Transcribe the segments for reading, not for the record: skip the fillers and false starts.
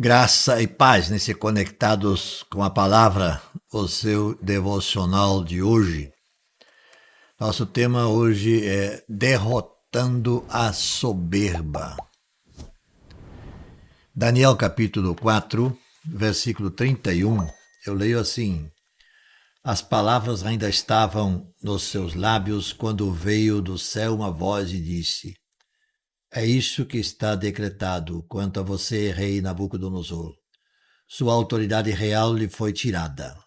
Graça e paz nesse Conectados com a Palavra, o seu devocional de hoje. Nosso tema hoje é Derrotando a Soberba. Daniel capítulo 4, versículo 31, eu leio assim: As palavras ainda estavam nos seus lábios quando veio do céu uma voz e disse: É isso que está decretado quanto a você, rei Nabucodonosor. Sua autoridade real lhe foi tirada.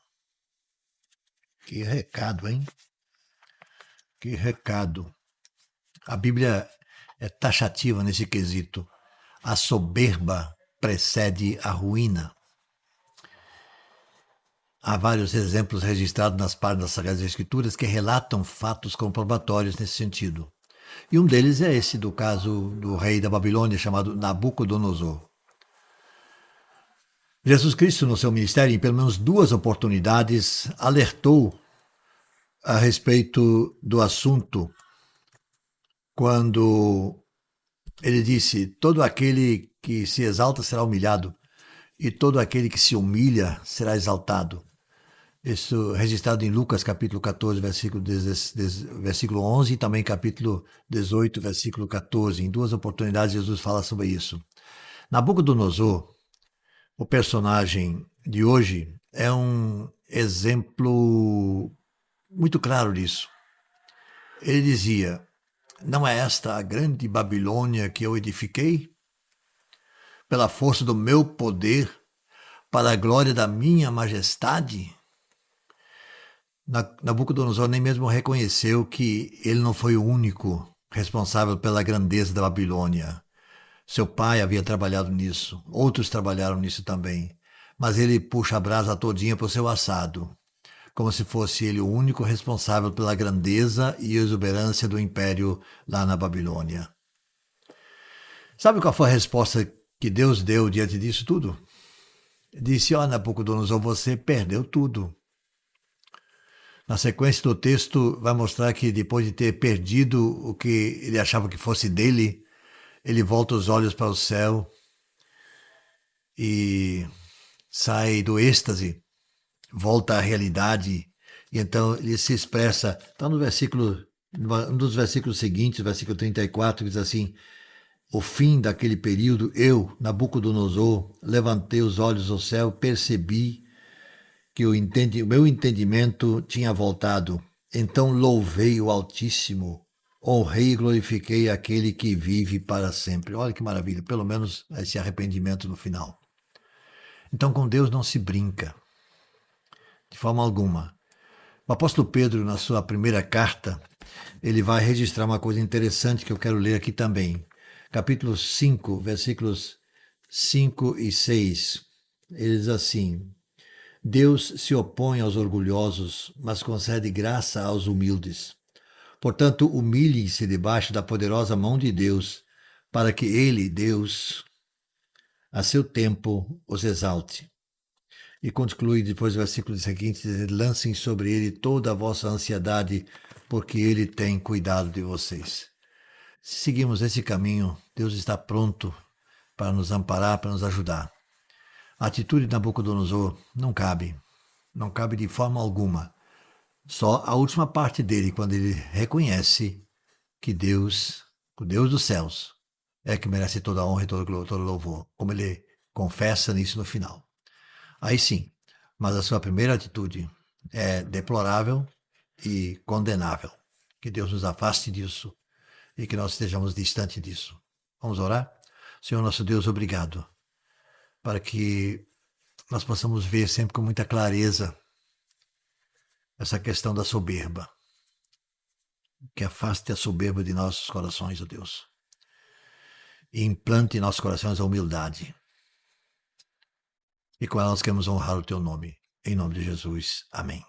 Que recado, hein? Que recado. A Bíblia é taxativa nesse quesito. A soberba precede a ruína. Há vários exemplos registrados nas páginas das Sagradas Escrituras que relatam fatos comprobatórios nesse sentido. E um deles é esse do caso do rei da Babilônia chamado Nabucodonosor. Jesus Cristo, no seu ministério, em pelo menos duas oportunidades, alertou a respeito do assunto quando ele disse: todo aquele que se exalta será humilhado e todo aquele que se humilha será exaltado. Isso registrado em Lucas capítulo 14, versículo 11 e também capítulo 18, versículo 14. Em duas oportunidades Jesus fala sobre isso. Nabucodonosor, o personagem de hoje, é um exemplo muito claro disso. Ele dizia: não é esta a grande Babilônia que eu edifiquei? Pela força do meu poder, para a glória da minha majestade? Nabucodonosor nem mesmo reconheceu que ele não foi o único responsável pela grandeza da Babilônia. Seu pai havia trabalhado nisso, outros trabalharam nisso também, mas ele puxa a brasa todinha para o seu assado, como se fosse ele o único responsável pela grandeza e exuberância do império lá na Babilônia. Sabe qual foi a resposta que Deus deu diante disso tudo? Disse: ó, Nabucodonosor, você perdeu tudo. Na sequência do texto vai mostrar que depois de ter perdido o que ele achava que fosse dele, ele volta os olhos para o céu e sai do êxtase, volta à realidade, e então ele se expressa. Está no versículo, um dos versículos seguintes, versículo 34, diz assim: o fim daquele período, eu, Nabucodonosor, levantei os olhos ao céu, percebi que o meu entendimento tinha voltado. Então louvei o Altíssimo, honrei e glorifiquei aquele que vive para sempre. Olha que maravilha, pelo menos esse arrependimento no final. Então com Deus não se brinca, de forma alguma. O apóstolo Pedro, na sua primeira carta, ele vai registrar uma coisa interessante que eu quero ler aqui também. Capítulo 5, versículos 5 e 6. Ele diz assim: Deus se opõe aos orgulhosos, mas concede graça aos humildes. Portanto, humilhem-se debaixo da poderosa mão de Deus, para que ele, Deus, a seu tempo, os exalte. E conclui depois do versículo seguinte: lancem sobre ele toda a vossa ansiedade, porque ele tem cuidado de vocês. Se seguimos esse caminho, Deus está pronto para nos amparar, para nos ajudar. A atitude de Nabucodonosor não cabe de forma alguma. Só a última parte dele, quando ele reconhece que Deus, o Deus dos céus, é que merece toda a honra e todo louvor, como ele confessa nisso no final. Aí sim, mas a sua primeira atitude é deplorável e condenável. Que Deus nos afaste disso e que nós estejamos distante disso. Vamos orar? Senhor nosso Deus, obrigado, para que nós possamos ver sempre com muita clareza essa questão da soberba. Que afaste a soberba de nossos corações, ó Deus, e implante em nossos corações a humildade. E com ela nós queremos honrar o teu nome. Em nome de Jesus. Amém.